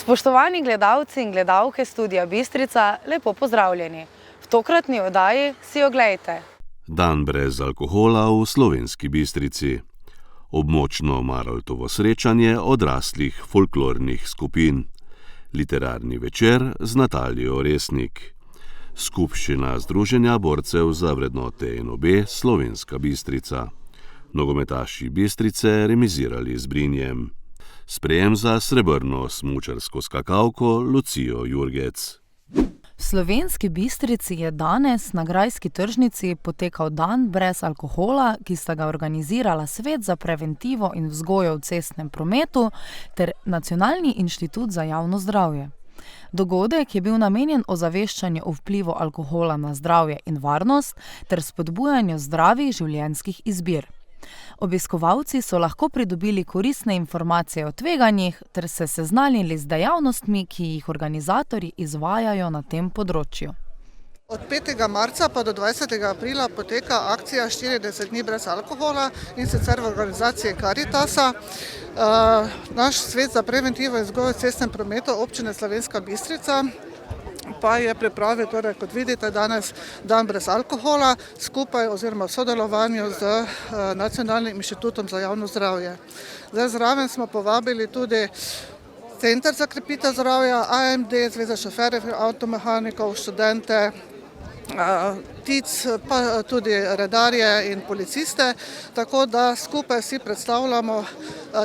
Spoštovani gledalci in gledalke Studia Bistrica, lepo pozdravljeni. V tokratni oddaji si oglejte. Dan brez alkohola v Slovenski Bistrici. Območno Maroltovo srečanje odraslih folklornih skupin. Literarni večer z Natalijo Resnik. Skupščina Združenja borcev za vrednote NOB Slovenska Bistrica. Nogometaši Bistrice remizirali z Brinjem. Sprejem za srebrno smučarsko skakalko Lucijo Jurgec. V Slovenski Bistrici je danes na grajski tržnici potekal dan brez alkohola, ki sta ga organizirala Svet za preventivo in vzgojo v cestnem prometu ter Nacionalni inštitut za javno zdravje. Dogodek je bil namenjen ozaveščanju o vplivu alkohola na zdravje in varnost ter spodbujanju zdravih življenjskih izbir. Obiskovalci so lahko pridobili koristne informacije o tveganjih ter se seznanili z dejavnostmi, ki jih organizatorji izvajajo na tem področju. Od 5. marca pa do 20. aprila poteka akcija 40 dni brez alkohola in sicer v organizaciji Karitasa. Naš svet za preventivo in vzgojo v cestnem prometu občine Slovenska Bistrica pa je pripravil, kot vidite, danes dan brez alkohola skupaj oziroma v sodelovanju z Nacionalnim inštitutom za javno zdravje. Zdaj zraven smo povabili tudi Center za krepitev zdravja, AMD, Zveza šoferjev, avtomehanikov, študente, TIC, pa tudi redarje in policiste, tako da skupaj si predstavljamo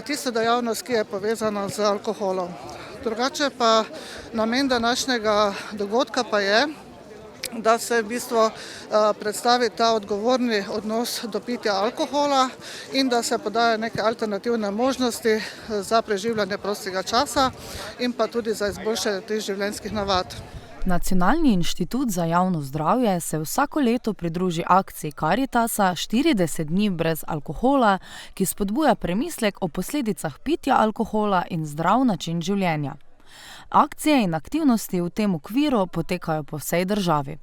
tisto dejavnost, ki je povezana z alkoholom. Drugače pa namen današnjega dogodka pa je, da se v bistvu predstavi ta odgovorni odnos do pitja alkohola in da se podajo neke alternativne možnosti za preživljanje prostega časa in pa tudi za izboljšanje teh življenjskih navad. Nacionalni inštitut za javno zdravje se vsako leto pridruži akciji Karitasa 40 dni brez alkohola, ki spodbuja premislek o posledicah pitja alkohola in zdrav način življenja. Akcije in aktivnosti v tem okviru potekajo po vsej državi.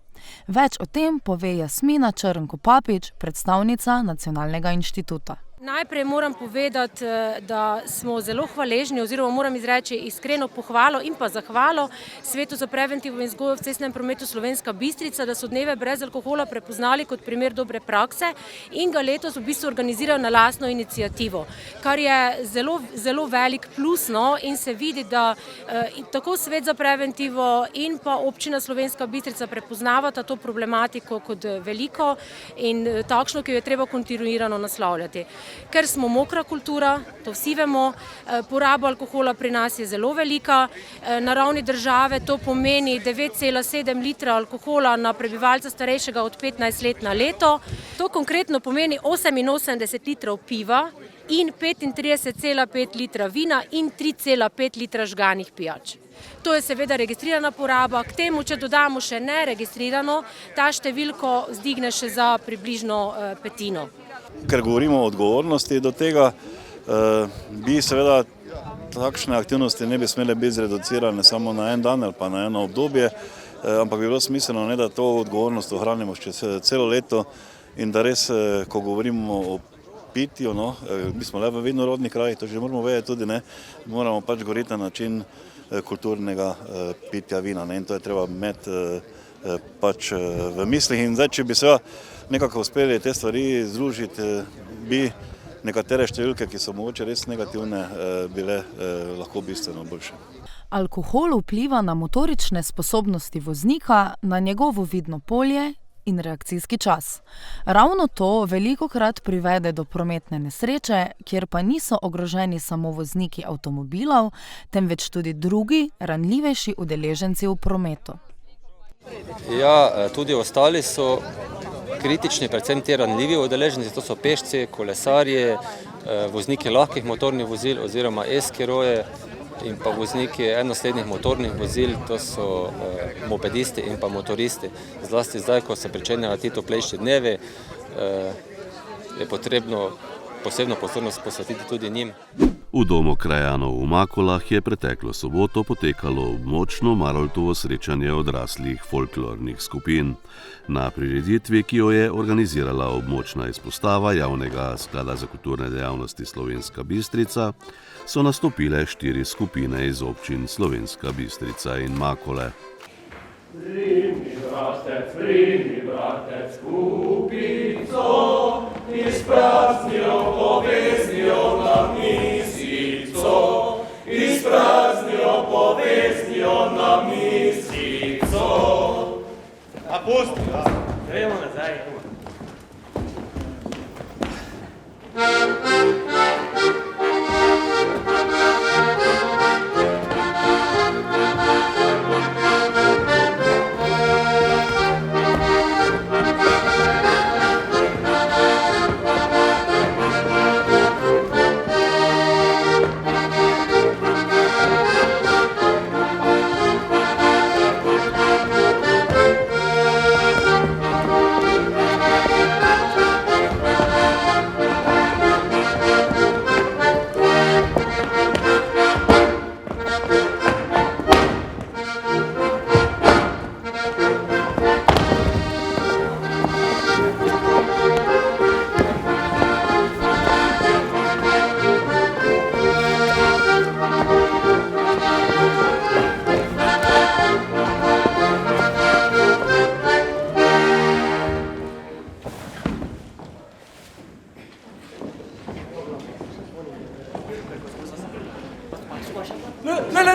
Več o tem pove Jasmina Črnko-Papič, predstavnica Nacionalnega inštituta. Najprej moram povedati, da smo zelo hvaležni oziroma moram izreči iskreno pohvalo in pa zahvalo Svetu za preventivo in vzgojo v cestnem prometu Slovenska Bistrica, da so dneve brez alkohola prepoznali kot primer dobre prakse in ga letos v bistvu organizirajo na lastno iniciativo, kar je zelo velik plus, in se vidi, da tako Svet za preventivo in pa občina Slovenska Bistrica prepoznavata to problematiko kot veliko in takšno, ki jo je treba kontinuirano naslavljati. Ker smo mokra kultura, to vsi vemo, poraba alkohola pri nas je zelo velika, na ravni države to pomeni 9,7 litra alkohola na prebivalca starejšega od 15 let na leto. To konkretno pomeni 88 litrov piva in 35,5 litra vina in 3,5 litra žganih pijač. To je seveda registrirana poraba, k temu, če dodamo še neregistrirano, ta številko zdigne še za približno petino. Ker govorimo o odgovornosti do tega, bi seveda takšne aktivnosti ne bi smele biti zreducirane samo na en dan ali pa na eno obdobje, ampak bi bilo smiselno, da to odgovornost ohranimo še celo leto in da res, ko govorimo o pitju, mi smo le v vinorodni kraji, to že moramo vedeti tudi, moramo pač govoriti na način kulturnega pitja vina in to je treba imeti pač v mislih in zdaj, če bi seveda nekako uspeli te stvari združiti, bi nekatere številke, ki so mogoče res negativne, bile lahko bistveno boljše. Alkohol vpliva na motorične sposobnosti voznika, na njegovo vidno polje in reakcijski čas. Ravno to velikokrat privede do prometne nesreče, kjer pa niso ogroženi samo vozniki avtomobilov, temveč tudi drugi, ranljivejši udeleženci v prometu. Ja, tudi ostali so kritični, predvsem ti ranljivi udeleženci, to so pešci, kolesarji, vozniki lahkih motornih vozil oziroma skiroje in pa vozniki enoslednih motornih vozil, to so mopedisti in pa motoristi. Zlasti zdaj, ko se pričenjajo ti toplejši dnevi, je potrebno posebno pozornost posvetiti tudi njim. V domu krajanov v Makolah je preteklo soboto potekalo območno Maroltovo srečanje odraslih folklornih skupin. Na prireditvi, ki jo je organizirala območna izpostava Javnega sklada za kulturne dejavnosti Slovenska Bistrica, so nastopile 4 skupine iz občin Slovenska Bistrica in Makole. Primi bratec, kupico, izpraznijo poveznijo na misico, izpraznijo poveznijo na misico. A pusti, gremo nazaj.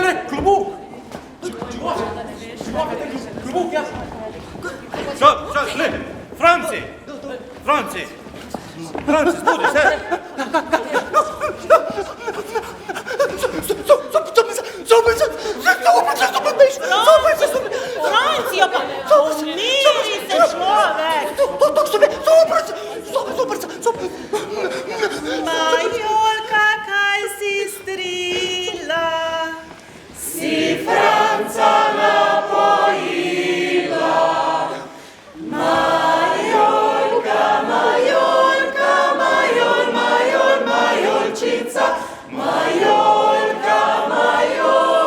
Ne, klobuk! Klobuk, ja. Čas, ne, Franci, zbudi se. Francijo pa, umiri se človek. Majolka, kaj si strila? Si Franca napojila. Majolka, majolčica, majolka, majolčica.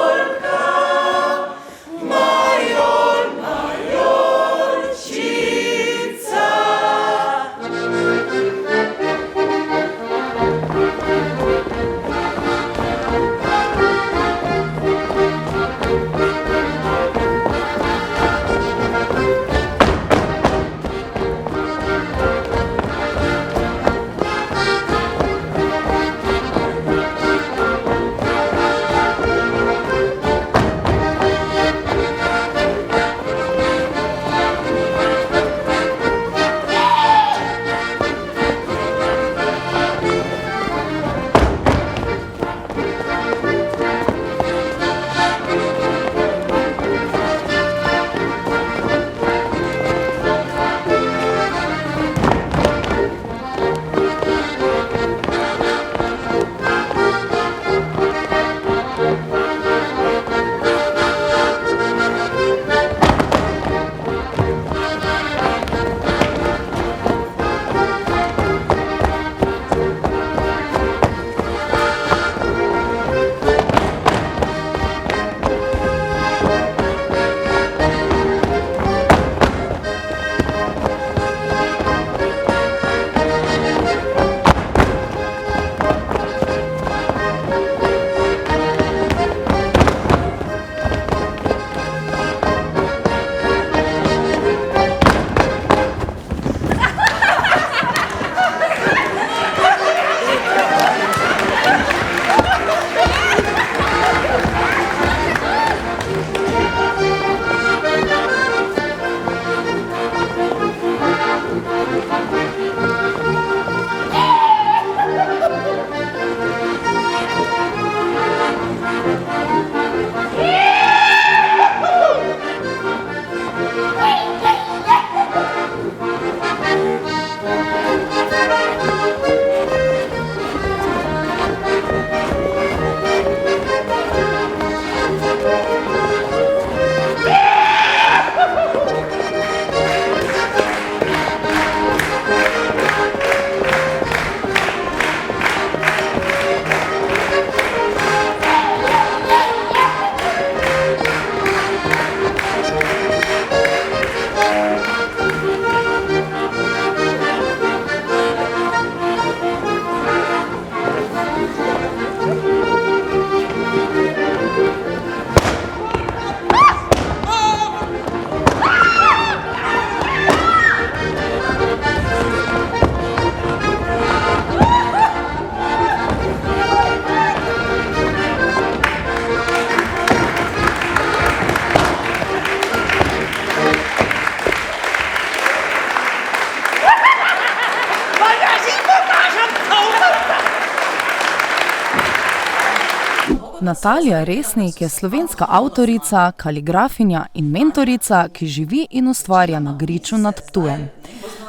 Natalija Resnik je slovenska avtorica, kaligrafinja in mentorica, ki živi in ustvarja na Griču nad Ptujem.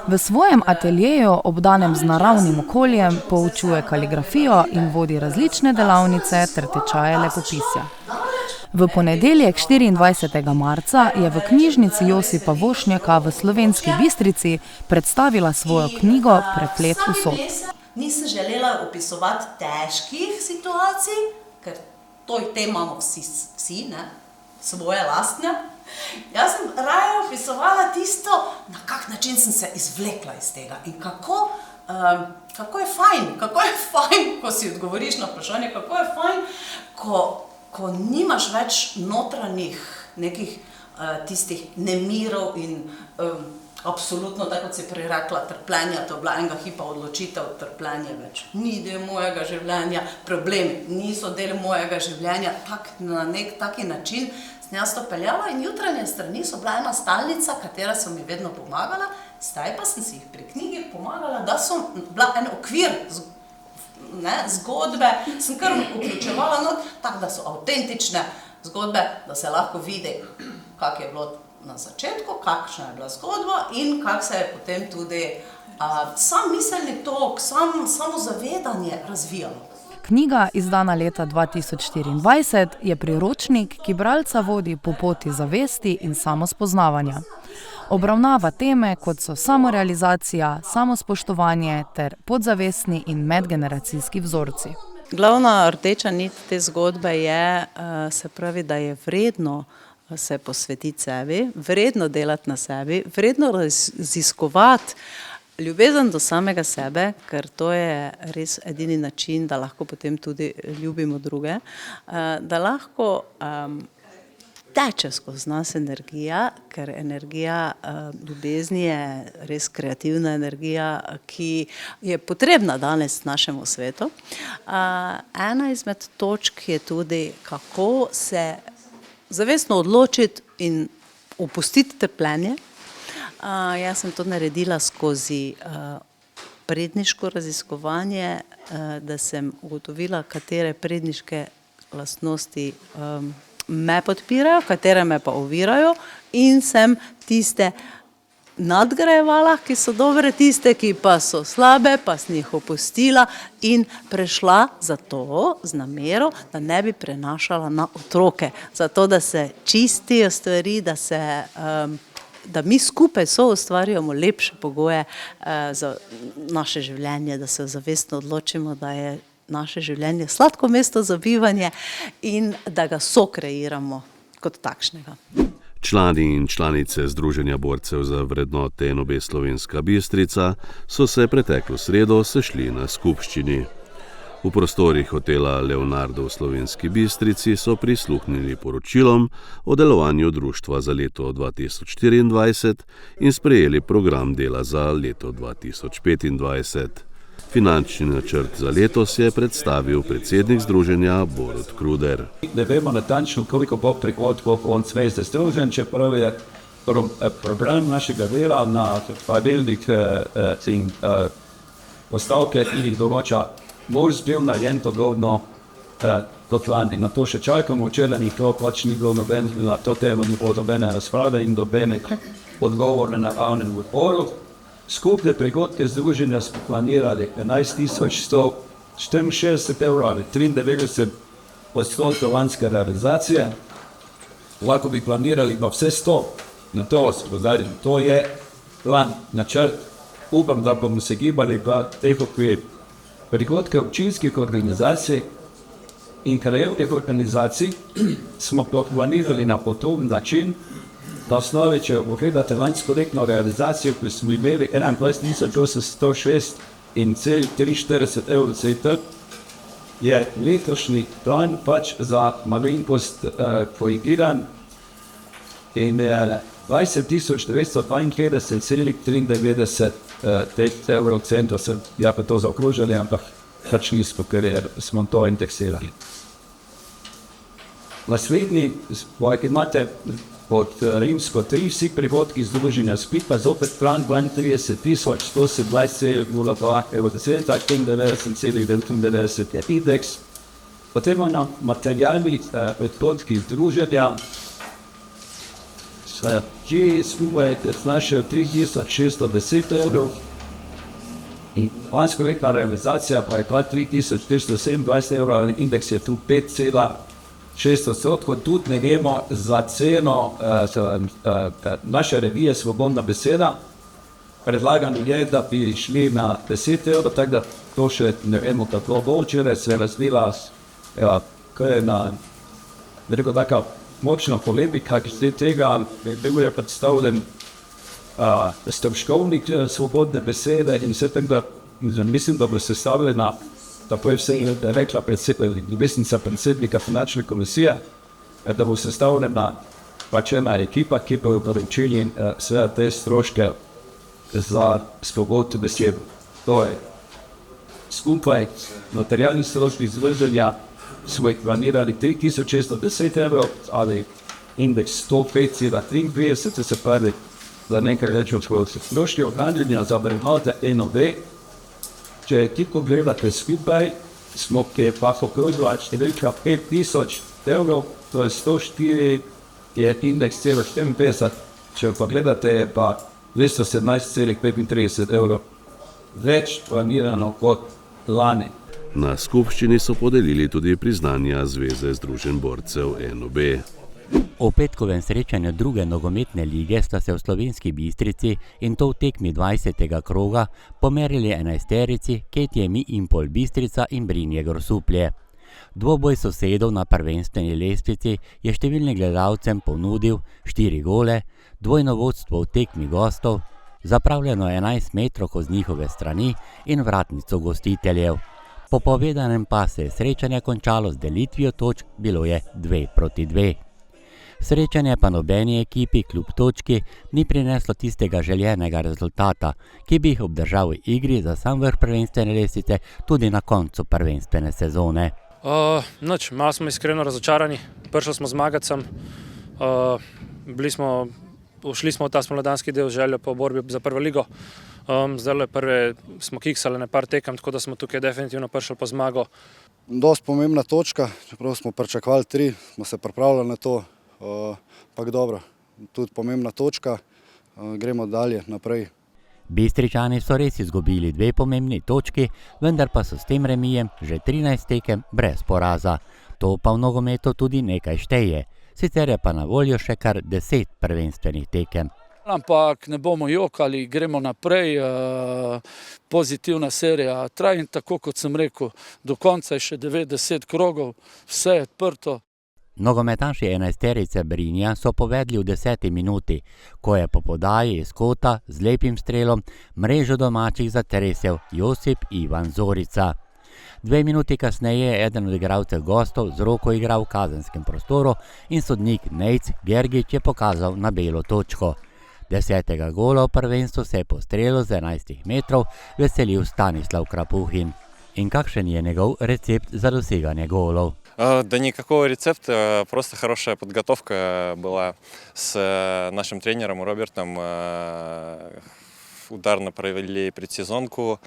V svojem ateljeju, obdanem z naravnim okoljem, poučuje kaligrafijo in vodi različne delavnice ter tečaje lepopisja. V ponedeljek 24. marca je v knjižnici Josipa Vošnjaka v Slovenski Bistrici predstavila svojo knjigo Preplet usod. Nisem želela opisovati težkih situacij, ker te imamo vsi, ne? Svoje lastne. Jaz sem raje opisovala tisto, na kak način sem se izvlekla iz tega in kako je fajn, ko si odgovoriš na vprašanje, kako je fajn, ko nimaš več notranjih nekih tistih nemirov in absolutno, tako kot si prej rekla, trpljenja, to je bila enega hipa odločitev, trpljenje več ni del mojega življenja, problemi niso del mojega življenja, na nek taki način sem jaz to peljala in jutranje strani so bila ena stalnica, katera so mi vedno pomagala, zdaj pa sem si jih pri knjigi pomagala, da so bila en okvir, zgodbe, sem kar vključevala not, tako da so avtentične zgodbe, da se lahko vidi, kak je bilo na začetku, kakšna je bila zgodba in kak se je potem tudi sam miselni tok, samo zavedanje razvijalo. Knjiga, izdana leta 2024, je priročnik, ki bralca vodi po poti zavesti in samospoznavanja. Obravnava teme, kot so samorealizacija, samospoštovanje ter podzavestni in medgeneracijski vzorci. Glavna rdeča nit te zgodbe je, se pravi, da je vredno se posvetiti sebi, vredno delati na sebi, vredno raziskovati ljubezen do samega sebe, ker to je res edini način, da lahko potem tudi ljubimo druge, da lahko teče skozi nas energija, ker energija ljubezni je res kreativna energija, ki je potrebna danes našemu svetu. Ena izmed točk je tudi, kako se zavestno odločiti in opustiti trpljenje. Jaz sem to naredila skozi predniško raziskovanje, da sem ugotovila, katere predniške lastnosti me podpirajo, katere me pa ovirajo in sem tiste nadgrajevala, ki so dobre, tiste, ki pa so slabe, pa sem jih opustila in prešla zato z namero, da ne bi prenašala na otroke, zato da se čistijo stvari, da mi skupaj soustvarjamo lepše pogoje za naše življenje, da se zavestno odločimo, da je naše življenje sladko mesto za bivanje in da ga sokreiramo kot takšnega. Člani in članice Združenja borcev za vrednote NOB Slovenska Bistrica so se preteklo sredo sešli na skupščini. V prostorih hotela Leonardo v Slovenski Bistrici so prisluhnili poročilom o delovanju društva za leto 2024 in sprejeli program dela za leto 2025. Finančni načrt za letos je predstavil predsednik združenja Borut Kruder. Ne vemo natančno, koliko bo prihodkov od Zveze združenj, čeprav je program našega dela na pravilnih postavke, ki jih določa Mors, bil narejen dogodno kot lani. Na to še čakamo, včeraj to pač ni bilo na to temo, ni bilo nobene razprave in nobene odgovore na javnem odboru. Skupne prihodke združenja smo planirali 11.164 evrov ali 93% lanske realizacije. Lahko bi planirali pa vse 100, na to se pozadili. To je plan, načrt. Upam, da bomo se gibali pa teh okvir. Prihodke občinskih organizacij in krajevnih organizacij smo planirali na podoben način. Na osnovi, če pogledate lansko letno realizacijo, ki smo imeli 21.806,43 evrov, je letošnji plan pač za malenkost korigiran in 20.952,93 evrov, ja pa to zaokrožili, ampak pač nismo, ker smo to indeksirali. Naslednji, imate pod rimsko 3, vsi prihodki združenja spit, pa zopet plan 32.120,02 evrov, 97,99 je indeks. Potem imamo materialni odhodki združenja, ki skupaj znašajo 3610 evrov. In lanskoletna realizacija pa je 3427 evrov, indeks je tu 5,6%. Tudi ne gremo za ceno naše revije Svobodna beseda. Predlagano je, da bi šli na 10 evrov, tako da to še ne vemo, kako bo. Včeraj se je razvila taka močna polemika, glede tega, bil je predstavljen stroškovnik Svobodne besede in vse tako, da mislim, da bo sestavljena, tako je vse rekla namestnica predsednika finančne komisije, da bo sestavljena pač ena ekipa, ki bo upravičili vse te stroške za Svobodno besedo. To je skupaj materialnih stroških združenja smo jih planirali 3610 evrov ali indeks 105,53, se pravi, za nekaj reči od stroški ohranjanja za vrednote NOB. Če ti pogledate skupaj, smo pa pokrožila številka 5000 evrov, to je 104, je indeks 54, če pogledate je pa 217,35 evrov več planirano kot lani. Na skupščini so podelili tudi priznanja Zveze združenj borcev NOB. O petkovem srečanju druge nogometne lige sta se v Slovenski Bistrici in to v tekmi 20. kroga pomerili enajsterici KTM Impol Bistrica in Brinje Grosuplje. Dvoboj sosedov na prvenstveni lestvici je številnim gledalcem ponudil 4 gole, dvojno vodstvo v tekmi gostov, zapravljeno 11 metrov z njihove strani in vratnico gostiteljev. Po povedanem pa se je srečanje končalo z delitvijo točk, bilo je 2-2. Srečanje pa nobeni ekipi kljub točki ni prineslo tistega željenega rezultata, ki bi jih obdržal v igri za sam vrh prvenstvene lestvice tudi na koncu prvenstvene sezone. Malo smo iskreno razočarani, prišli smo zmagati sem, ušli smo v ta spomladanski del željo po borbi za prvo ligo. Zdaj prve smo kiksali na par tekem, tako da smo tukaj definitivno prišli po zmago. Dost pomembna točka, čeprav smo pričakovali 3, smo se pripravljali na to, pa dobro, tudi pomembna točka, gremo dalje naprej. Bistričani so res izgubili 2 pomembni točki, vendar pa so s tem remijem že 13 tekem brez poraza. To pa v nogometu tudi nekaj šteje, sicer je pa na voljo še kar 10 prvenstvenih tekem. Ampak ne bomo jokali, gremo naprej, pozitivna serija traja in tako kot sem rekel, do konca je še 90 krogov, vse je odprto. Nogometaši enajsterice Brinja so povedli v 10. minuti, ko je po podaji iz kota z lepim strelom mrežo domačih zatresel Josip Ivan Zorica. 2 minuti kasneje je eden od igralcev gostov z roko igral v kazenskem prostoru in sodnik Nejc Gergič je pokazal na belo točko. 10. gola v prvenstvu se je po strelu z 11 metrov veselil Stanislav Krapuhin. In kakšen je njegov recept za doseganje golov? Да никакого рецепта, просто хорошая подготовка была с нашим тренером Робертом. Ударно провели предсезонку,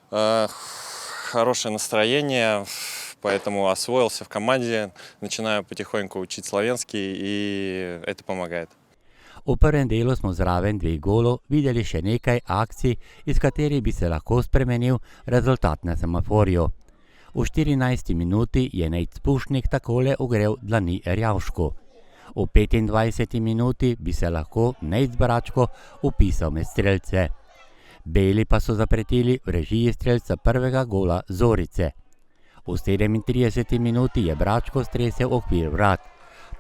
хорошее настроение, поэтому освоился в команде, начинаю потихоньку учить словенский, и это помогает. V prvem delu smo zraven 2 golov videli še nekaj akcij, iz katerih bi se lahko spremenil rezultat na semaforju. V 14. minuti je Nejc Pušnik takole ogrel dlani Erjavšku. V 25. minuti bi se lahko Nejc Bračko upisal med strelce. Beli pa so zapretili v režiji strelca prvega gola Zorice. V 37. minuti je Bračko stresel okvir vrat.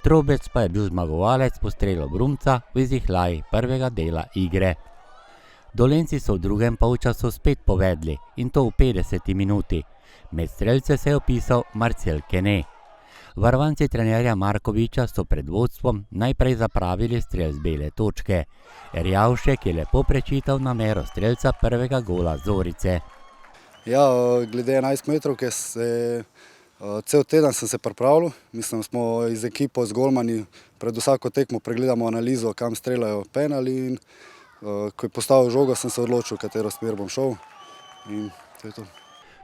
Trobec pa je bil zmagovalec po strelu Brumca v izihlaji prvega dela igre. Dolenci so v drugem polčasu spet povedli in to v 50. minuti. Med strelce se je opisal Marcel Kene. Varovanci trenerja Markoviča so pred vodstvom najprej zapravili strel z bele točke. Erjavšek je lepo prečital namero strelca prvega gola Zorice. Ja, glede 11 metrov, ki cel teden sem se pripravljal, mislim, smo iz ekipo z golmani pred vsako tekmo pregledamo analizo, kam streljajo penali in ko je postavil žogo, sem se odločil, katero smer bom šel in to je to.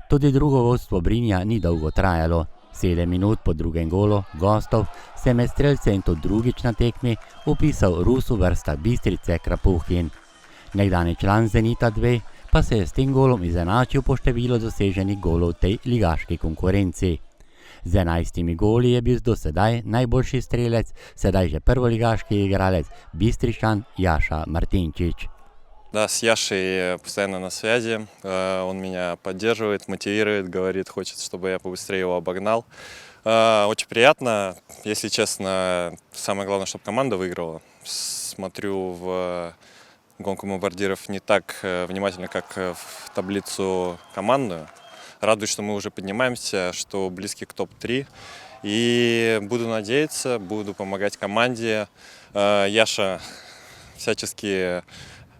Tudi drugo vodstvo Brinja ni dolgo trajalo. 7 minut po drugem golu gostov se med strelce in to drugič na tekmi upisal Rus vrsta Bistrice Krapuhin. Nekdanji član Zenita 2 pa se je s tem golom izenačil po številu doseženih golov v tej ligaški konkurenci. Z 11 goli je bil do sedaj najboljši strelec, sedaj že prvoligaški igralec Bistričan Jaša Martinčič. Да, с Яшей постоянно на связи, он меня поддерживает, мотивирует, говорит, хочет, чтобы я побыстрее его обогнал. Очень приятно, если честно, самое главное, чтобы команда выиграла. Смотрю в гонку бомбардиров не так внимательно, как в таблицу командную. Радуюсь, что мы уже поднимаемся, что близки к топ-3. И буду надеяться, буду помогать команде. Яша всячески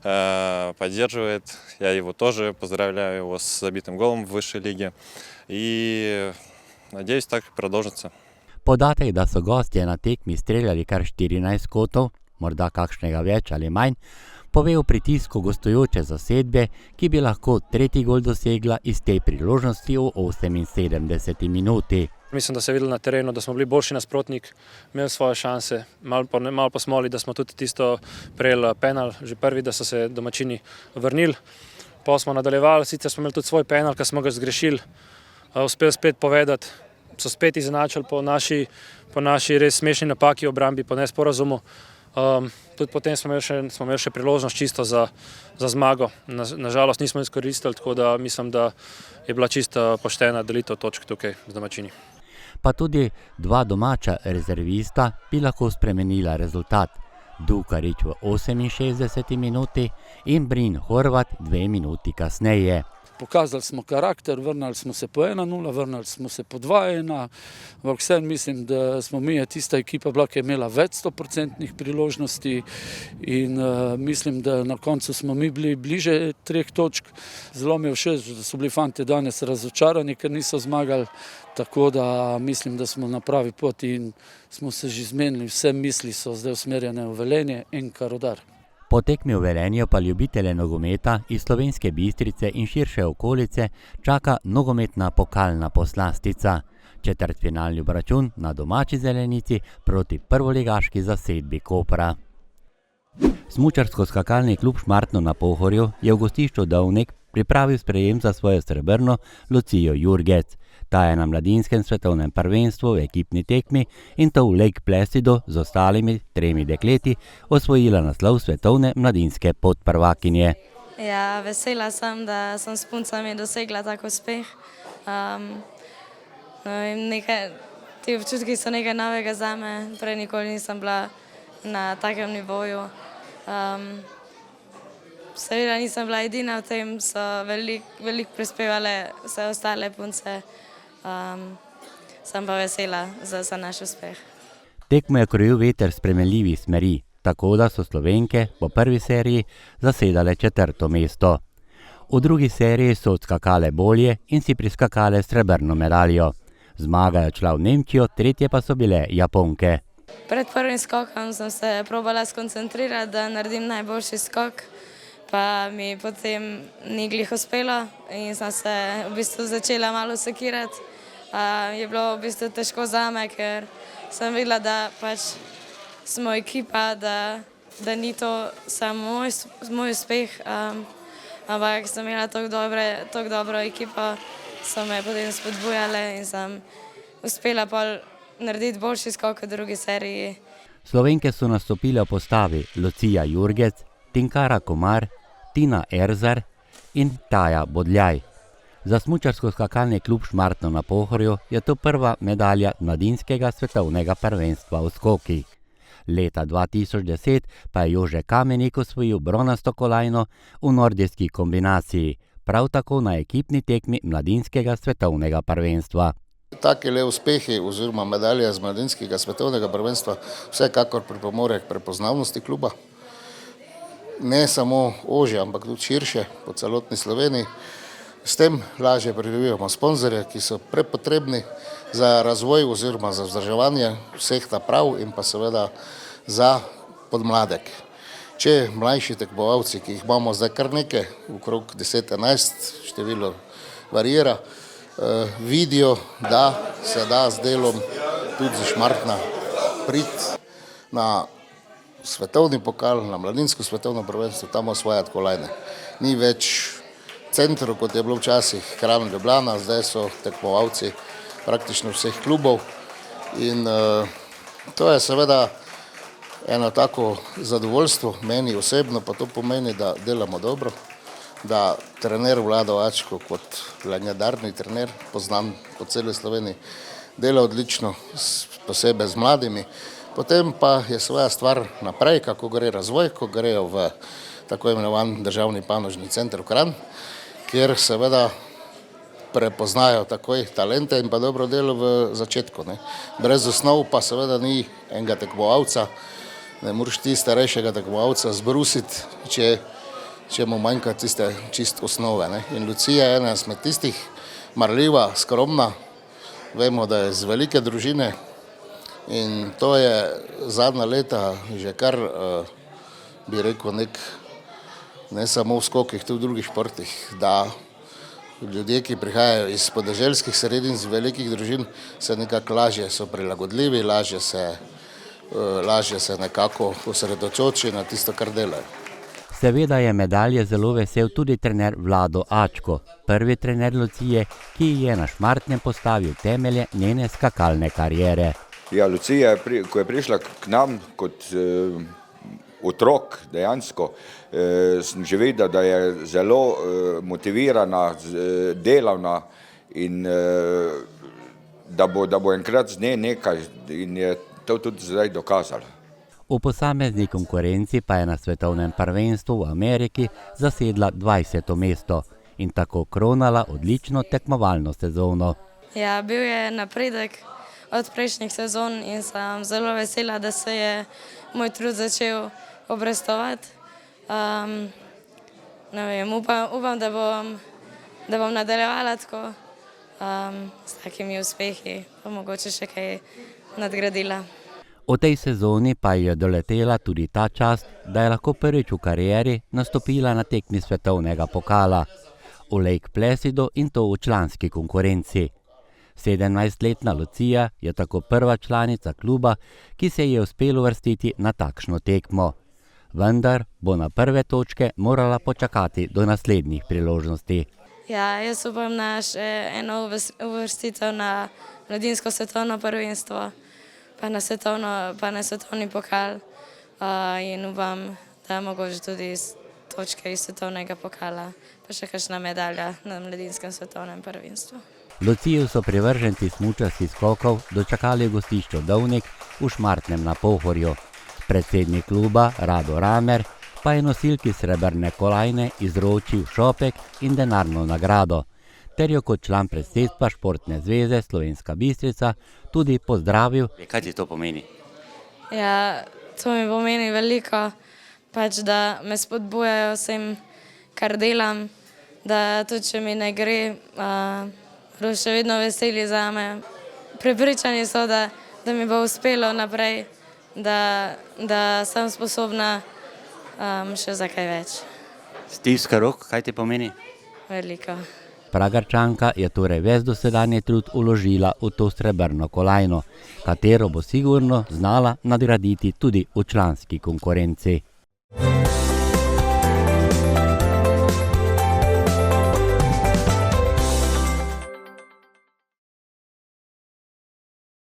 поддерживает. Я его тоже поздравляю его с забитым голом в высшей лиге. И надеюсь, так продолжится. Podatek, da so gostje na tekmi streljali kar 14 kotov, morda kakšnega več ali manj, pove o pritisku gostujoče zasedbe, ki bi lahko tretji gol dosegla iz te priložnosti v 78 minuti. Mislim, da se je videlo na terenu, da smo bili boljši nasprotnik, imeli svoje šanse, malo pa smoli, da smo tudi tisto prejeli penal, že prvi, da so se domačini vrnili. Pa smo nadaljevali, sicer smo imeli tudi svoj penal, ki smo ga zgrešili, uspeli spet povedati, so spet izenačili po naši res smešni napaki v obrambi, po nesporazumu. Tudi potem smo imeli še priložnost čisto za zmago. Nažalost nismo izkoristili, tako da mislim, da je bila čisto poštena delitev točk tukaj z domačini. Pa tudi dva domača rezervista bi lahko spremenila rezultat. Dukarič v 68 minuti in Brin Horvat 2 minuti kasneje. Pokazali smo karakter, vrnali smo se po 1-0, vrnali smo se po 2-1, ampak vsem mislim, da smo mi tista ekipa bila, ki je imela več 100% priložnosti in mislim, da na koncu smo mi bili bliže 3 točk. Zelo mi je všeč, da so bili fanti danes razočarani, ker niso zmagali, tako da mislim, da smo na pravi poti in smo se že zmenili, vse misli so zdaj usmerjene v Velenje in Rudar. Po tekmi v Velenju pa ljubitelje nogometa iz Slovenske Bistrice in širše okolice čaka nogometna pokalna poslastica. Četrtfinalni obračun na domači zelenici proti prvoligaški zasedbi Kopra. Smučarsko-skakalni klub Šmartno na Pohorju je v gostišču Dovnik pripravil sprejem za svojo srebrno Lucijo Jurgec. Ta je na mladinskem svetovnem prvenstvu v ekipni tekmi in to v Lake Placidu z ostalimi 3 dekleti osvojila naslov svetovne mladinske podprvakinje. Ja, vesela sem, da sem s puncami dosegla tak uspeh. Ti občutki so nekaj novega zame, prej nikoli nisem bila na takem nivoju. Seveda nisem bila edina v tem, so veliko prispevale vse ostale punce. Sem pa vesela za naš uspeh. Tekmo je krojil veter spremenljivih smeri, tako da so Slovenke po prvi seriji zasedale 4. mesto. V drugi seriji so odskakale bolje in si priskakale srebrno medaljo. Zmaga je šla v Nemčijo, tretje pa so bile Japonke. Pred prvim skokom sem se probala skoncentrirati, da naredim najboljši skok, pa mi potem ni glih uspelo in sem se v bistvu začela malo sekirati. Je bilo v bistvu težko zame, ker sem videla, da pač smo ekipa, da ni to samo moj uspeh, ampak sem imela tako dobro ekipo, so me potem spodbujale in sem uspela narediti boljši skok v drugi seriji. Slovenke so nastopile v postavi Lucija Jurgec, Tinkara Komar, Tina Erzar in Taja Bodljaj. Za smučarsko-skakalni klub Šmartno na Pohorju je to prva medalja mladinskega svetovnega prvenstva v skokih. Leta 2010 pa je Jože Kamenik osvojil bronasto kolajno v nordijski kombinaciji, prav tako na ekipni tekmi mladinskega svetovnega prvenstva. Takele uspehi oziroma medalje z mladinskega svetovnega prvenstva vsekakor pripomore k prepoznavnosti kluba. Ne samo ožje, ampak tudi širše po celotni Sloveniji. S tem lažje pridobivamo sponzorje, ki so prepotrebni za razvoj oziroma za vzdrževanje vseh naprav in pa seveda za podmladek. Če mlajši tekmovalci, ki jih imamo zdaj kar nekaj, okrog 10-11, število varira, vidijo, da se da z delom tudi z Šmartna priti na svetovni pokal, na mladinsko svetovno prvenstvo, tam osvajati kolajne. Ni več centrov, kot je bilo včasih Kranj, Ljubljana, zdaj so tekmovalci praktično vseh klubov in to je seveda eno tako zadovoljstvo, meni osebno pa to pomeni, da delamo dobro, da trener Vlado Ačko kot legendarni trener, poznan po celi Sloveniji, dela odlično, posebej z mladimi. Potem pa je svoja stvar naprej, kako gre razvoj, ko grejo v tako imenovan državni panožni center v Kranj, kjer seveda prepoznajo takoj talente in pa dobro delo v začetku. Brez osnov pa seveda ni enega tekmovalca, ne moraš ti starejšega tekmovalca zbrusiti, če mu manjka tiste čist osnove. In Lucija je ena izmed tistih, marljiva, skromna, vemo, da je z velike družine in to je zadnja leta že kar, bi rekel, ne samo v skokih, tudi v drugih športih, da ljudje, ki prihajajo iz podeželskih sredin, z velikih družin, se nekako lažje so prilagodljivi, lažje se nekako osredotočijo na tisto, kar delajo. Seveda je medalje zelo vesel tudi trener Vlado Ačko, prvi trener Lucije, ki je na Šmartnem postavil temelje njene skakalne kariere. Ja, Lucija, ko je prišla k nam kot otrok dejansko, sem že videl, da je zelo motivirana, delavna in da bo enkrat z nje nekaj in je to tudi zdaj dokazala. V posamezni konkurenci pa je na svetovnem prvenstvu v Ameriki zasedla 20. mesto in tako kronala odlično tekmovalno sezono. Ja, bil je napredek od prejšnjih sezon in sem zelo vesela, da se je moj trud začel obrestovati. Upam, da bom nadaljevala tako s takimi uspehi, pa mogoče še kaj nadgradila. V tej sezoni pa je doletela tudi ta čast, da je lahko prvič v karieri nastopila na tekmi svetovnega pokala v Lake Placidu in to v članski konkurenci. 17-letna Lucija je tako prva članica kluba, ki se je uspelo uvrstiti na takšno tekmo. Vendar bo na prve točke morala počakati do naslednjih priložnosti. Ja, jaz upam na še eno uvrstitev na mladinsko svetovno prvenstvo, pa na svetovni pokal in upam, da mogoče tudi točke iz svetovnega pokala, pa še kakšna medalja na mladinskem svetovnem prvenstvu. Lucijo so privrženci smučarskih skokov dočakali v gostišču Dovnik v Šmartnem na Pohorju. Predsednik kluba Rado Ramer pa je nosilki srebrne kolajne izročil šopek in denarno nagrado, ter jo kot član predsedstva Športne zveze Slovenska Bistrica tudi pozdravil. Kaj ti to pomeni? Ja, to mi pomeni veliko, pač da me spodbujajo vsem, kar delam, da tudi če mi ne gre, še vedno veseli zame. Prepričani so, da mi bo uspelo naprej, da sem sposobna še za kaj več. Stiska rok, kaj ti pomeni? Veliko. Pragarčanka je torej ves dosedanji trud vložila v to srebrno kolajno, katero bo sigurno znala nadgraditi tudi v članski konkurenci.